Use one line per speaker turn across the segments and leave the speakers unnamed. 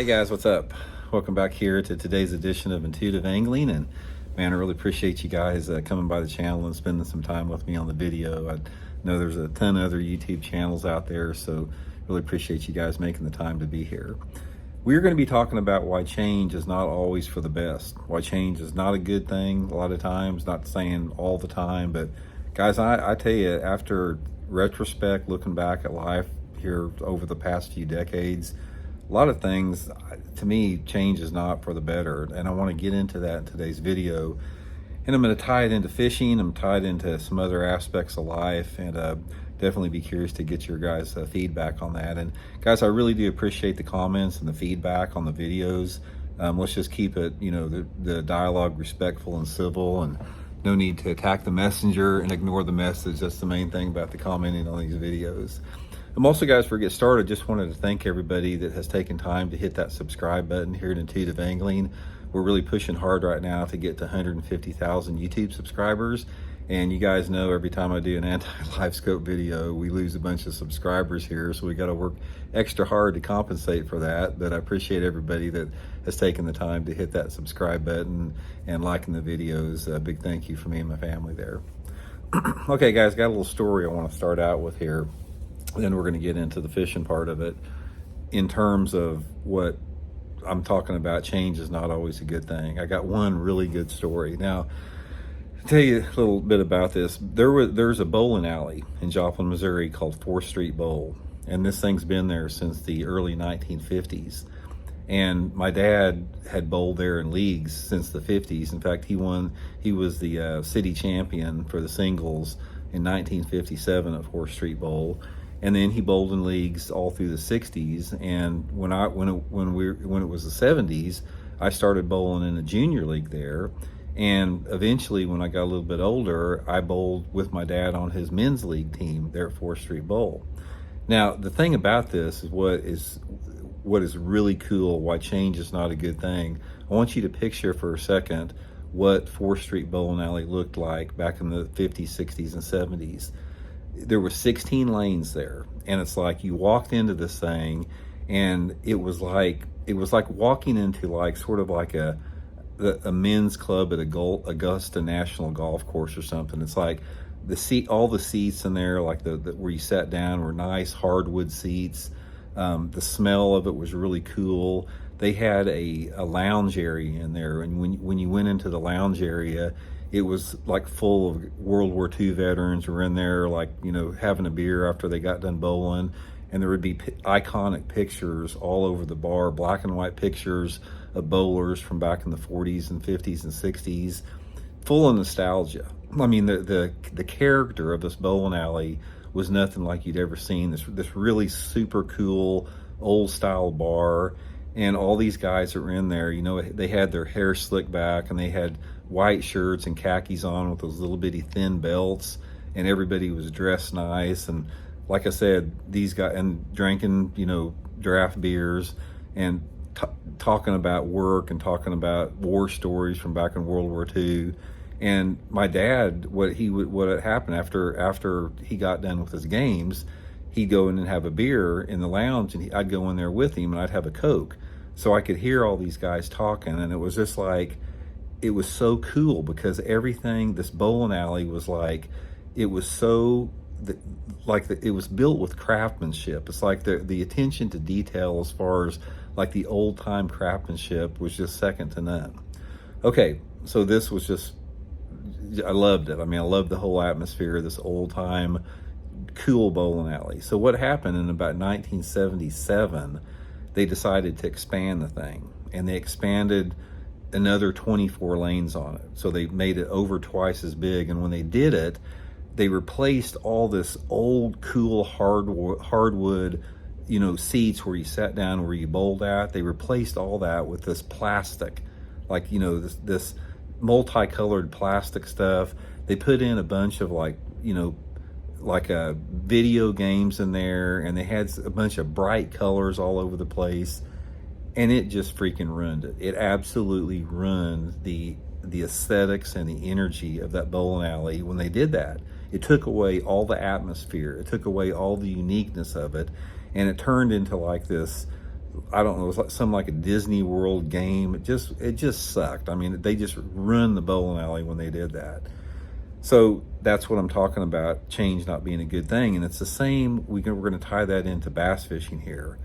Hey guys, what's up? Welcome back here to today's edition of Intuitive Angling. And man, I really appreciate you guys coming by the channel and spending some time with me on the video. I know there's a ton of other YouTube channels out there, so really appreciate you guys making the time to be here. We're going to be talking about why change is not always for the best, why change is not a good thing a lot of times, not saying all the time, but guys, I tell you, after retrospect, looking back at life here over the past few decades, a lot of things, to me, change is not for the better, and I want to get into that in today's video. And I'm going to tie it into fishing, I'm tied into some other aspects of life, and definitely be curious to get your guys' feedback on that. And guys, I really do appreciate the comments and the feedback on the videos. Let's just keep it, the dialogue respectful and civil, and no need to attack the messenger and ignore the message. That's the main thing about the commenting on these videos. And also, guys, before we get started, just wanted to thank everybody that has taken time to hit that subscribe button here at Intuitive Angling. We're really pushing hard right now to get to 150,000 YouTube subscribers. And you guys know every time I do an anti-live scope video, we lose a bunch of subscribers here. So we got to work extra hard to compensate for that. But I appreciate everybody that has taken the time to hit that subscribe button and liking the videos. A big thank you for me and my family there. Okay, guys, got a little story I want to start out with here. Then we're going to get into the fishing part of it. In terms of what I'm talking about, change is not always a good thing. I got one really good story. Now, to tell you a little bit about this, there's a bowling alley in Joplin, Missouri called 4th Street Bowl. And this thing's been there since the early 1950s. And my dad had bowled there in leagues since the 50s. In fact, he was the city champion for the singles in 1957 at 4th Street Bowl. And then he bowled in leagues all through the 60s. And when it was the 70s, I started bowling in a junior league there. And eventually, when I got a little bit older, I bowled with my dad on his men's league team there at 4th Street Bowl. Now, the thing about this is what is really cool, why change is not a good thing. I want you to picture for a second what 4th Street Bowling Alley looked like back in the 50s, 60s, and 70s. There were 16 lanes there, and it's like you walked into this thing, and it was like walking into like sort of like a men's club at Augusta National Golf Course or something. It's like all the seats in there, like the where you sat down, were nice hardwood seats. The smell of it was really cool. They had a lounge area in there, and when you went into the lounge area, it was like full of World War II veterans who were in there, like, having a beer after they got done bowling. And there would be iconic pictures all over the bar, black and white pictures of bowlers from back in the 40s and 50s and 60s, full of nostalgia. I mean, the character of this bowling alley was nothing like you'd ever seen. This really super cool old style bar. And all these guys that were in there, they had their hair slicked back, and they had white shirts and khakis on with those little bitty thin belts, and everybody was dressed nice. And like I said, these guys, and drinking, draft beers, and talking about work and talking about war stories from back in World War II. And my dad, what had happened after he got done with his games, he'd go in and have a beer in the lounge, and I'd go in there with him, and I'd have a Coke. So I could hear all these guys talking, and it was just like, it was so cool, because everything, this bowling alley was like, it was so, it was built with craftsmanship. It's like the attention to detail as far as like the old time craftsmanship was just second to none. Okay, so this was just, I loved it. I mean, I loved the whole atmosphere of this old time cool bowling alley. So what happened in about 1977, they decided to expand the thing, and they expanded another 24 lanes on it. So they made it over twice as big. And when they did it, they replaced all this old cool hardwood, seats where you sat down, where you bowled at. They replaced all that with this plastic, like, this multicolored plastic stuff. They put in a bunch of video games in there, and they had a bunch of bright colors all over the place, and it just freaking ruined it. It absolutely ruined the aesthetics and the energy of that bowling alley when they did that. It took away all the atmosphere. It took away all the uniqueness of it, and it turned into like this I don't know, it was like some like a Disney World game. It just sucked. I mean, they just ruined the bowling alley when they did that. So that's what I'm talking about, change not being a good thing. And it's the same, we're going to tie that into bass fishing here.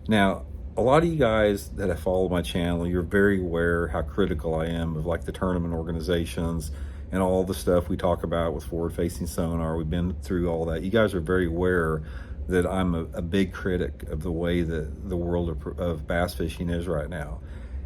Now, a lot of you guys that have followed my channel, you're very aware how critical I am of like the tournament organizations and all the stuff we talk about with forward-facing sonar. We've been through all that. You guys are very aware that I'm a big critic of the way that the world of bass fishing is right now.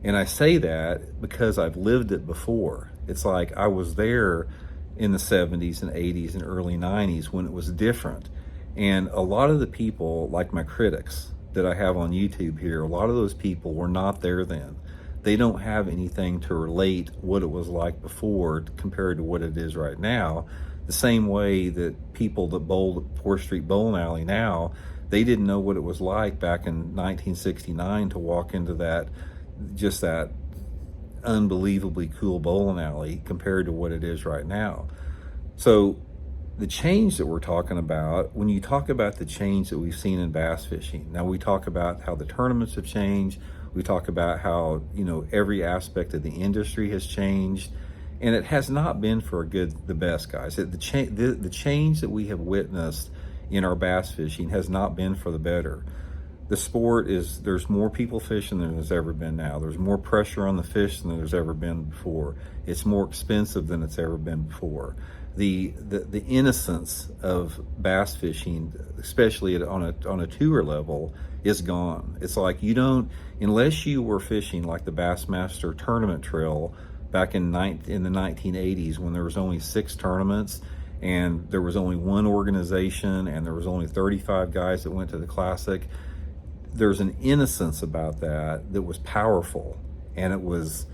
And I say that because I've lived it before. It's like I was there in the 70s and 80s and early 90s when it was different. And a lot of the people, like my critics that I have on YouTube here, a lot of those people were not there then. They don't have anything to relate what it was like before compared to what it is right now. The same way that people that bowled at 4th Street Bowling Alley now, they didn't know what it was like back in 1969 to walk into that unbelievably cool bowling alley compared to what it is right now. So the change that we're talking about, when you talk about the change that we've seen in bass fishing, now we talk about how the tournaments have changed, we talk about how, you know, every aspect of the industry has changed, and it has not been for the best, guys. The change that we have witnessed in our bass fishing has not been for the better. The sport is, there's more people fishing than there's ever been now. There's more pressure on the fish than there's ever been before. It's more expensive than it's ever been before. The innocence of bass fishing, especially on a tour level, is gone. It's like you don't, unless you were fishing like the Bassmaster Tournament Trail back in the 1980s when there was only 6 tournaments and there was only one organization and there was only 35 guys that went to the Classic. There's an innocence about that was powerful, and it was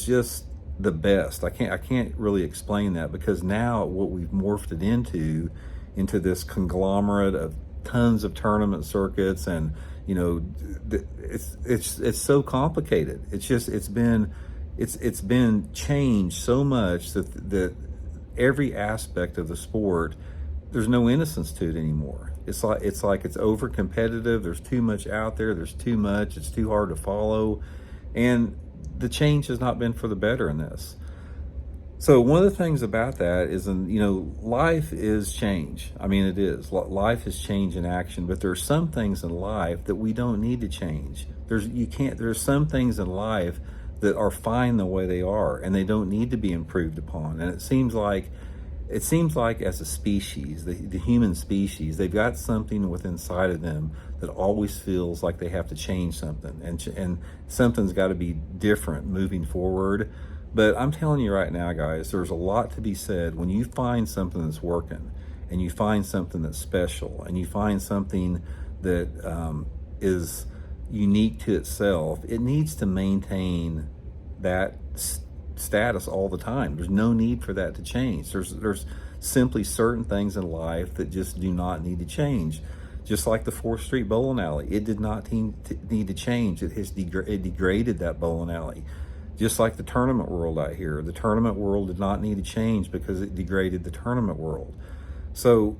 just the best. I can't really explain that, because now what we've morphed it into this conglomerate of tons of tournament circuits, and you know, it's so complicated. It's been changed so much that every aspect of the sport, there's no innocence to it anymore. It's like it's over competitive. There's too much out there. There's too much. It's too hard to follow, and the change has not been for the better in this. So one of the things about that is, you know, life is change. I mean, it is. Life is change in action, but there are some things in life that we don't need to change. There's some things in life that are fine the way they are, and they don't need to be improved upon. And it seems like as a species, the human species, they've got something within inside of them that always feels like they have to change something, and something's got to be different moving forward. But I'm telling you right now, guys, there's a lot to be said when you find something that's working, and you find something that's special, and you find something that is unique to itself. It needs to maintain that status all the time. There's no need for that to change. There's simply certain things in life that just do not need to change. Just like the 4th Street Bowling Alley, it did not need to change. It degraded that bowling alley. Just like the tournament world out here, the tournament world did not need to change because it degraded the tournament world. So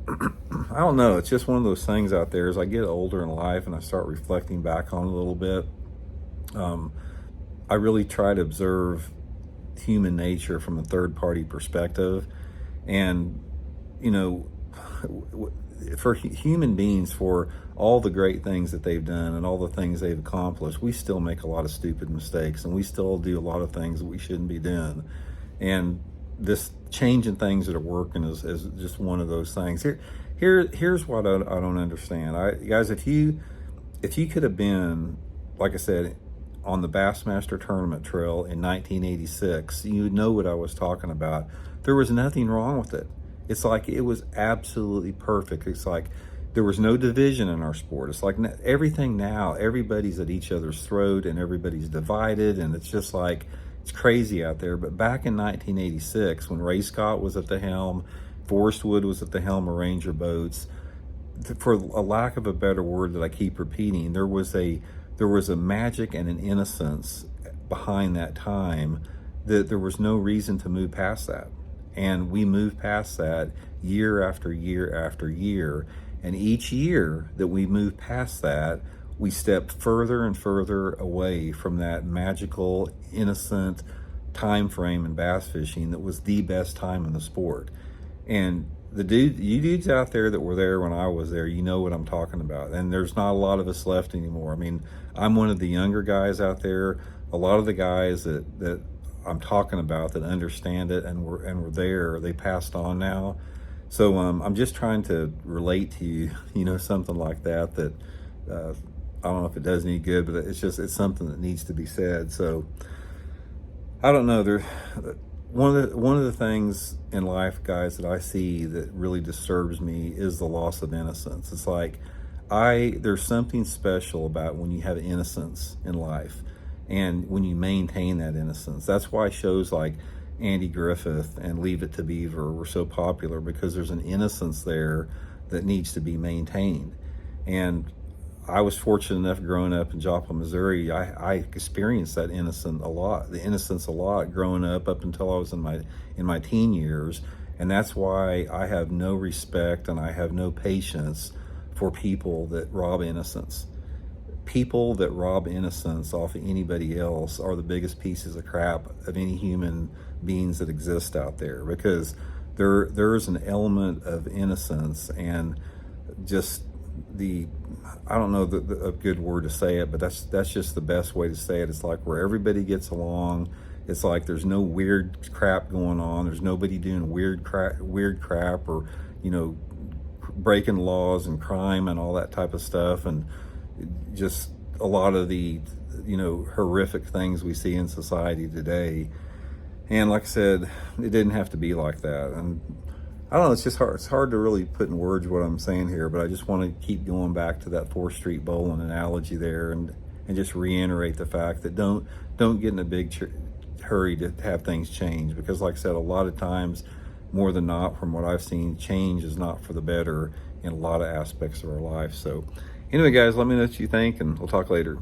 I don't know, it's just one of those things out there. As I get older in life and I start reflecting back on it a little bit, I really try to observe human nature from a third-party perspective. And you know, for human beings, for all the great things that they've done and all the things they've accomplished, we still make a lot of stupid mistakes, and we still do a lot of things that we shouldn't be doing. And this changing things that are working is just one of those things. Here's what I don't understand. Guys, if you could have been, like I said, on the Bassmaster Tournament Trail in 1986, you would know what I was talking about. There was nothing wrong with it. It's like it was absolutely perfect. It's like there was no division in our sport. It's like everything now, everybody's at each other's throat and everybody's divided, and it's just like, it's crazy out there. But back in 1986, when Ray Scott was at the helm, Forrest Wood was at the helm of Ranger Boats, for a lack of a better word that I keep repeating, there was a magic and an innocence behind that time that there was no reason to move past that. And we moved past that year after year after year. And each year that we moved past that, we step further and further away from that magical, innocent time frame in bass fishing that was the best time in the sport. And you dudes out there that were there when I was there, you know what I'm talking about. And there's not a lot of us left anymore. I mean, I'm one of the younger guys out there. A lot of the guys that I'm talking about that understand it and were there, they passed on now. So I'm just trying to relate to you, something like that. I don't know if it does any good, but it's something that needs to be said. So I don't know. One of the things in life, guys, that I see that really disturbs me is the loss of innocence. It's like there's something special about when you have innocence in life and when you maintain that innocence. That's why shows like Andy Griffith and Leave It to Beaver were so popular, because there's an innocence there that needs to be maintained. And I was fortunate enough growing up in Joplin, Missouri. I experienced that the innocence a lot growing up until I was in my teen years. And that's why I have no respect and I have no patience for people that rob innocence. People that rob innocence off of anybody else are the biggest pieces of crap of any human beings that exist out there, because there's an element of innocence and just I don't know a good word to say it, but that's just the best way to say it. It's like where everybody gets along. It's like there's no weird crap going on. There's nobody doing weird crap or, breaking laws and crime and all that type of stuff. And just a lot of the, horrific things we see in society today. And like I said, it didn't have to be like that. And I don't know, it's just hard. It's hard to really put in words what I'm saying here, but I just want to keep going back to that 4th Street bowling analogy there and just reiterate the fact that don't get in a big hurry to have things change, because like I said, a lot of times, more than not, from what I've seen, change is not for the better in a lot of aspects of our life. So anyway, guys, let me know what you think, and we'll talk later.